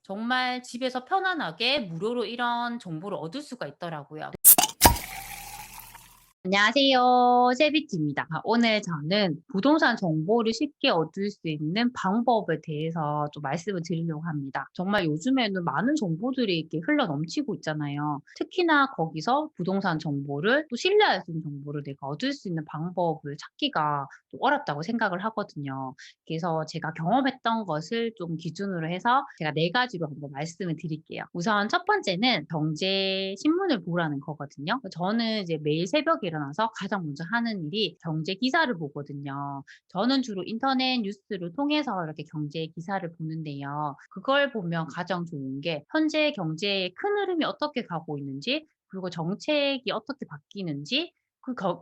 정말 집에서 편안하게 무료로 이런 정보를 얻을 수가 있더라고요. 안녕하세요. 세비티입니다. 오늘 저는 부동산 정보를 쉽게 얻을 수 있는 방법에 대해서 좀 말씀을 드리려고 합니다. 정말 요즘에는 많은 정보들이 이렇게 흘러 넘치고 있잖아요. 특히나 거기서 부동산 정보를 또 신뢰할 수 있는 정보를 내가 얻을 수 있는 방법을 찾기가 좀 어렵다고 생각을 하거든요. 그래서 제가 경험했던 것을 좀 기준으로 해서 제가 네 가지로 한번 말씀을 드릴게요. 우선 첫 번째는 경제 신문을 보라는 거거든요. 저는 이제 매일 새벽에 일어나서 가장 먼저 하는 일이 경제 기사를 보거든요. 저는 주로 인터넷 뉴스를 통해서 이렇게 경제 기사를 보는데요. 그걸 보면 가장 좋은 게 현재 경제의 큰 흐름이 어떻게 가고 있는지, 그리고 정책이 어떻게 바뀌는지,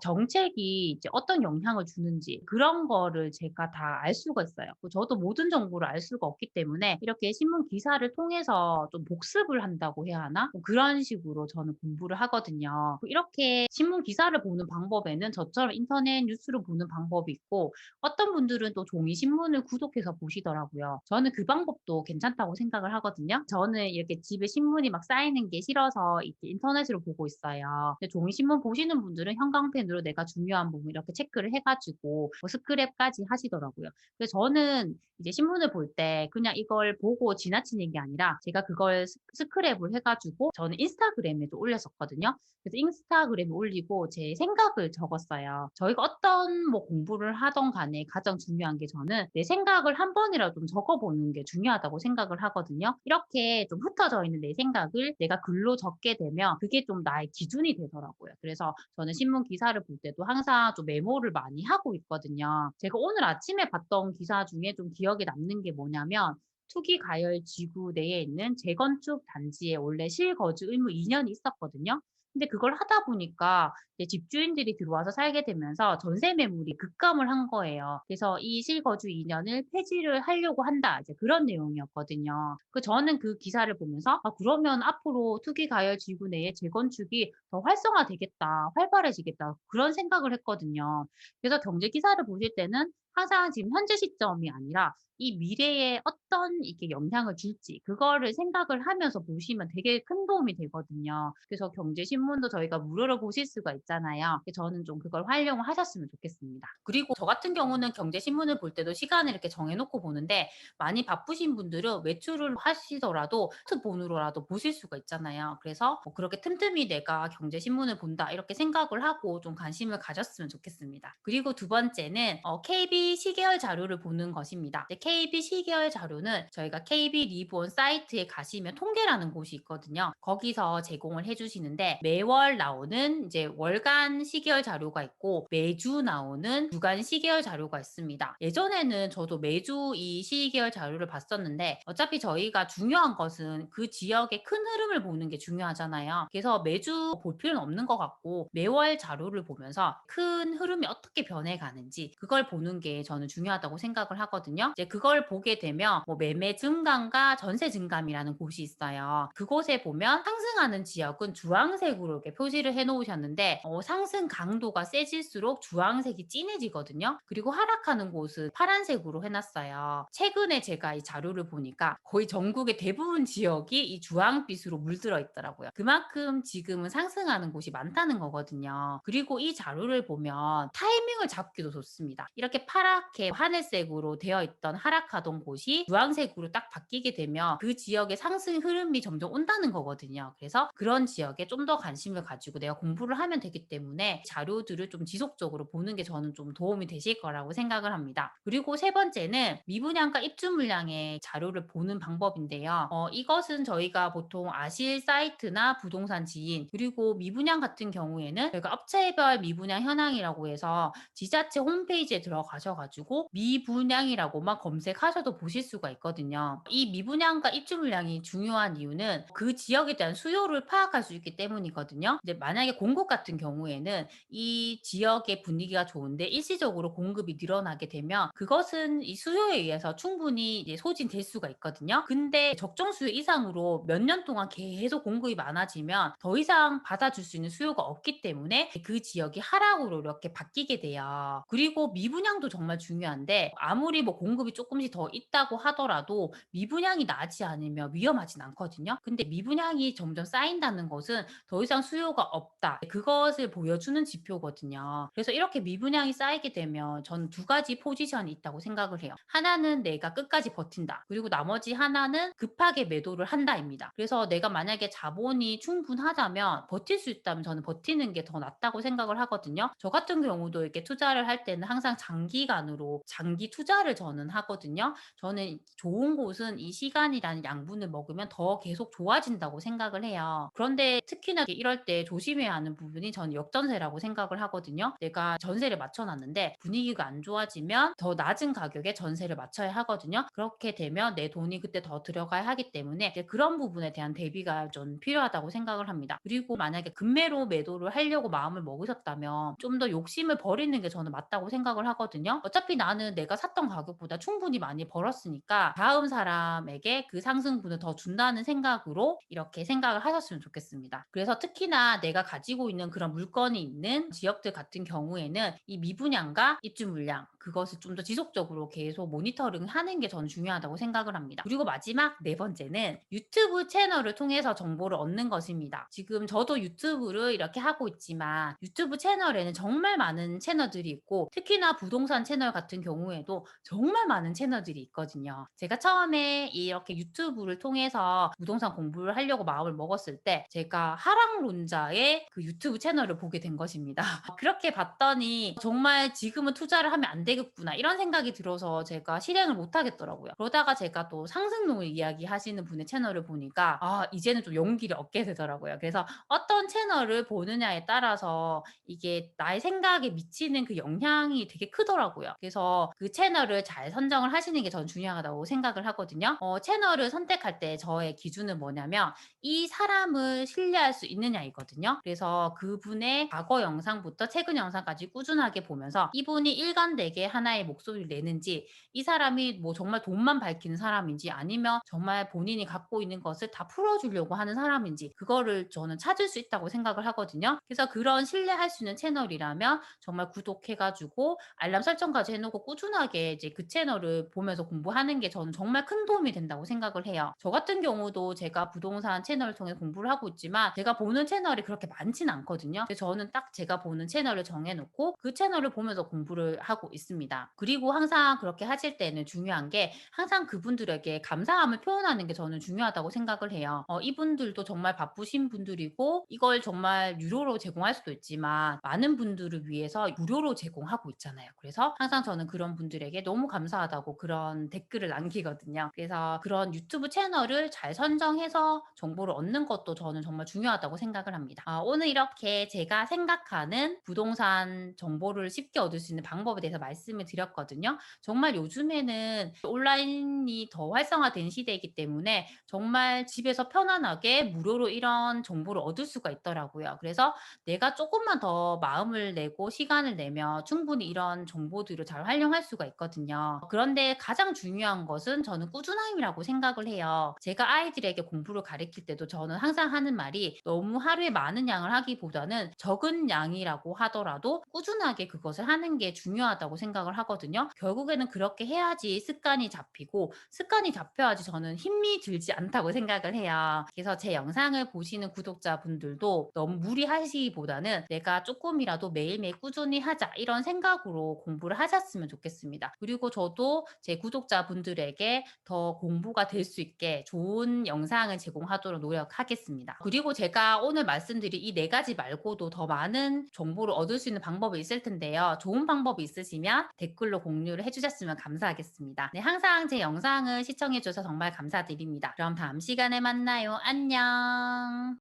정책이 이제 어떤 영향을 주는지 그런 거를 제가 다 알 수가 있어요. 저도 모든 정보를 알 수가 없기 때문에 이렇게 신문 기사를 통해서 좀 복습을 한다고 해야 하나? 뭐 그런 식으로 저는 공부를 하거든요. 이렇게 신문 기사를 보는 방법에는 저처럼 인터넷 뉴스를 보는 방법이 있고, 어떤 분들은 또 종이 신문을 구독해서 보시더라고요. 저는 그 방법도 괜찮다고 생각을 하거든요. 저는 이렇게 집에 신문이 막 쌓이는 게 싫어서 이렇게 인터넷으로 보고 있어요. 근데 종이 신문 보시는 분들은 형광펜으로 내가 중요한 부분 이렇게 체크를 해가지고 뭐 스크랩까지 하시더라고요. 그래서 저는 이제 신문을 볼 때 그냥 이걸 보고 지나치는 게 아니라 제가 그걸 스크랩을 해가지고 저는 인스타그램에도 올렸었거든요. 그래서 인스타그램에 올리고 제 생각을 적었어요. 저희가 어떤 뭐 공부를 하던 간에 가장 중요한 게, 저는 내 생각을 한 번이라도 좀 적어보는 게 중요하다고 생각을 하거든요. 이렇게 좀 흩어져 있는 내 생각을 내가 글로 적게 되면 그게 좀 나의 기준이 되더라고요. 그래서 저는 신문 기사를 볼 때도 항상 좀 메모를 많이 하고 있거든요. 제가 오늘 아침에 봤던 기사 중에 좀 기억에 남는 게 뭐냐면, 투기 가열 지구 내에 있는 재건축 단지에 원래 실거주 의무 2년이 있었거든요. 근데 그걸 하다 보니까 이제 집주인들이 들어와서 살게 되면서 전세 매물이 급감을 한 거예요. 그래서 이 실거주 2년을 폐지를 하려고 한다, 이제 그런 내용이었거든요. 저는 그 기사를 보면서 그러면 앞으로 투기 가열 지구 내에 재건축이 더 활성화되겠다, 활발해지겠다, 그런 생각을 했거든요. 그래서 경제 기사를 보실 때는 항상 지금 현재 시점이 아니라 이 미래에 어떤 이게 영향을 줄지 그거를 생각을 하면서 보시면 되게 큰 도움이 되거든요. 그래서 경제 신문도 저희가 무료로 보실 수가 있잖아요. 저는 좀 그걸 활용을 하셨으면 좋겠습니다. 그리고 저 같은 경우는 경제 신문을 볼 때도 시간을 이렇게 정해 놓고 보는데, 많이 바쁘신 분들은 외출을 하시더라도 스마트폰으로라도 보실 수가 있잖아요. 그래서 뭐 그렇게 틈틈이 내가 경제 신문을 본다 이렇게 생각을 하고 좀 관심을 가졌으면 좋겠습니다. 그리고 두 번째는 KB 시계열 자료를 보는 것입니다. KB 시계열 자료는 저희가 KB 리본 사이트에 가시면 통계라는 곳이 있거든요. 거기서 제공을 해주시는데, 매월 나오는 이제 월간 시계열 자료가 있고 매주 나오는 주간 시계열 자료가 있습니다. 예전에는 저도 매주 이 시계열 자료를 봤었는데, 어차피 저희가 중요한 것은 그 지역의 큰 흐름을 보는 게 중요하잖아요. 그래서 매주 볼 필요는 없는 것 같고 매월 자료를 보면서 큰 흐름이 어떻게 변해가는지 그걸 보는 게 저는 중요하다고 생각을 하거든요. 이제 그걸 보게 되면 뭐 매매 증감과 전세 증감이라는 곳이 있어요. 그곳에 보면 상승하는 지역은 주황색으로 이렇게 표시를 해 놓으셨는데, 상승 강도가 세질수록 주황색이 진해지거든요. 그리고 하락하는 곳은 파란색으로 해놨어요. 최근에 제가 이 자료를 보니까 거의 전국의 대부분 지역이 이 주황빛으로 물들어 있더라고요. 그만큼 지금은 상승하는 곳이 많다는 거거든요. 그리고 이 자료를 보면 타이밍을 잡기도 좋습니다. 이렇게 파랗게 하늘색으로 되어 있던 하락하던 곳이 주황색으로 딱 바뀌게 되면 그 지역의 상승 흐름이 점점 온다는 거거든요. 그래서 그런 지역에 좀 더 관심을 가지고 내가 공부를 하면 되기 때문에 자료들을 좀 지속적으로 보는 게 저는 좀 도움이 되실 거라고 생각을 합니다. 그리고 세 번째는 미분양가 입주 물량의 자료를 보는 방법인데요. 이것은 저희가 보통 아실 사이트나 부동산 지인, 그리고 미분양 같은 경우에는 저희가 업체별 미분양 현황이라고 해서 지자체 홈페이지에 들어가셔가지고 미분양이라고만 검색하셔도 보실 수가 있거든요. 이 미분양과 입주 물량이 중요한 이유는 그 지역에 대한 수요를 파악할 수 있기 때문이거든요. 근데 만약에 공급 같은 경우에는 이 지역의 분위기가 좋은데 일시적으로 공급이 늘어나게 되면 그것은 이 수요에 의해서 충분히 이제 소진될 수가 있거든요. 근데 적정 수요 이상으로 몇 년 동안 계속 공급이 많아지면 더 이상 받아줄 수 있는 수요가 없기 때문에 그 지역이 하락으로 이렇게 바뀌게 돼요. 그리고 미분양도 정말 중요한데 아무리 뭐 공급이 조금씩 더 있다고 하더라도 미분양이 나지 않으면 위험하진 않거든요. 근데 미분양이 점점 쌓인다는 것은 더 이상 수요가 없다. 그것을 보여주는 지표거든요. 그래서 이렇게 미분양이 쌓이게 되면 저는 두 가지 포지션이 있다고 생각을 해요. 하나는 내가 끝까지 버틴다. 그리고 나머지 하나는 급하게 매도를 한다입니다. 그래서 내가 만약에 자본이 충분하다면 버틸 수 있다면 저는 버티는 게 더 낫다고 생각을 하거든요. 저 같은 경우도 이렇게 투자를 할 때는 항상 장기간으로 장기 투자를 저는 하거든요. 저는 좋은 곳은 이 시간이라는 양분을 먹으면 더 계속 좋아진다고 생각을 해요. 그런데 특히나 이럴 때 조심해야 하는 부분이 저는 역전세라고 생각을 하거든요. 내가 전세를 맞춰놨는데 분위기가 안 좋아지면 더 낮은 가격에 전세를 맞춰야 하거든요. 그렇게 되면 내 돈이 그때 더 들어가야 하기 때문에 그런 부분에 대한 대비가 좀 필요하다고 생각을 합니다. 그리고 만약에 급매로 매도를 하려고 마음을 먹으셨다면 좀 더 욕심을 버리는 게 저는 맞다고 생각을 하거든요. 어차피 나는 내가 샀던 가격보다 충분히 많이 벌었으니까 다음 사람에게 그 상승분을 더 준다는 생각으로 이렇게 생각을 하셨으면 좋겠습니다. 그래서 특히나 내가 가지고 있는 그런 물건이 있는 지역들 같은 경우에는 이 미분양과 입주 물량 그것을 좀 더 지속적으로 계속 모니터링 하는 게 저는 중요하다고 생각을 합니다. 그리고 마지막 네 번째는 유튜브 채널을 통해서 정보를 얻는 것입니다. 지금 저도 유튜브를 이렇게 하고 있지만 유튜브 채널에는 정말 많은 채널들이 있고 특히나 부동산 채널 같은 경우에도 정말 많은 채널들이 있거든요. 제가 처음에 이렇게 유튜브를 통해서 부동산 공부를 하려고 마음을 먹었을 때 제가 하락론자의 그 유튜브 채널을 보게 된 것입니다. 그렇게 봤더니 정말 지금은 투자를 하면 안 되겠구나 이런 생각이 들어서 제가 실행을 못 하겠더라고요. 그러다가 제가 또 상승론을 이야기하시는 분의 채널을 보니까 이제는 좀 용기를 얻게 되더라고요. 그래서 어떤 채널을 보느냐에 따라서 이게 나의 생각에 미치는 그 영향이 되게 크더라고요. 그래서 그 채널을 잘 선정을 하시는 게 저는 중요하다고 생각을 하거든요. 채널을 선택할 때 저의 기준은 뭐냐면 이 사람을 신뢰할 수 있느냐이거든요. 그래서 그분의 과거 영상부터 최근 영상까지 꾸준하게 보면서 이분이 일관되게 하나의 목소리를 내는지 이 사람이 뭐 정말 돈만 밝히는 사람인지 아니면 정말 본인이 갖고 있는 것을 다 풀어주려고 하는 사람인지 그거를 저는 찾을 수 있다고 생각을 하거든요. 그래서 그런 신뢰할 수 있는 채널이라면 정말 구독해가지고 알람 설정까지 해놓고 꾸준하게 이제 그 채널을 보면서 공부하는 게 저는 정말 큰 도움이 된다고 생각을 해요. 저 같은 경우도 제가 부동산 채널을 통해 공부를 하고 있지만 제가 보는 채널이 그렇게 많진 않거든요. 그래서 저는 딱 제가 보는 채널을 정해놓고 그 채널을 보면서 공부를 하고 있습니다. 그리고 항상 그렇게 하실 때는 중요한 게 항상 그분들에게 감사함을 표현하는 게 저는 중요하다고 생각을 해요. 이분들도 정말 바쁘신 분들이고 이걸 정말 유료로 제공할 수도 있지만 많은 분들을 위해서 무료로 제공하고 있잖아요. 그래서 항상 저는 그런 분들에게 너무 감사하다고 그런 댓글을 남기거든요. 그래서 그런 유튜브 채널을 잘 선정해서 정보를 얻는 것도 저는 정말 중요하다고 생각을 합니다. 오늘 이렇게 제가 생각하는 부동산 정보를 쉽게 얻을 수 있는 방법에 대해서 말씀을 드렸거든요. 정말 요즘에는 온라인이 더 활성화된 시대이기 때문에 정말 집에서 편안하게 무료로 이런 정보를 얻을 수가 있더라고요. 그래서 내가 조금만 더 마음을 내고 시간을 내면 충분히 이런 정보들을 잘 활용할 수가 있거든요. 그런데 가장 중요한 것은 저는 꾸준함이라고 생각을 해요. 제가 아이들에게 공부를 가르칠 때도 저는 항상 하는 말이 너무 하루에 많은 양을 하기보다는 적은 양이라고 하더라도 꾸준하게 그것을 하는 게 중요하다고 생각을 하거든요. 결국에는 그렇게 해야지 습관이 잡히고 습관이 잡혀야지 저는 힘이 들지 않다고 생각을 해요. 그래서 제 영상을 보시는 구독자분들도 너무 무리하시기보다는 내가 조금이라도 매일매일 꾸준히 하자 이런 생각으로 공부를 하셨으면 좋겠습니다. 그리고 저도 제 구독자분들에게 더 공부가 될 수 있게 좋은 영상을 제공하도록 노력하겠습니다. 그리고 제가 오늘 말씀드린 이 네 가지 말고도 더 많은 정보를 얻을 수 있는 방법이 있을 텐데요. 좋은 방법이 있으시면 댓글로 공유를 해주셨으면 감사하겠습니다. 네, 항상 제 영상을 시청해주셔서 정말 감사드립니다. 그럼 다음 시간에 만나요. 안녕.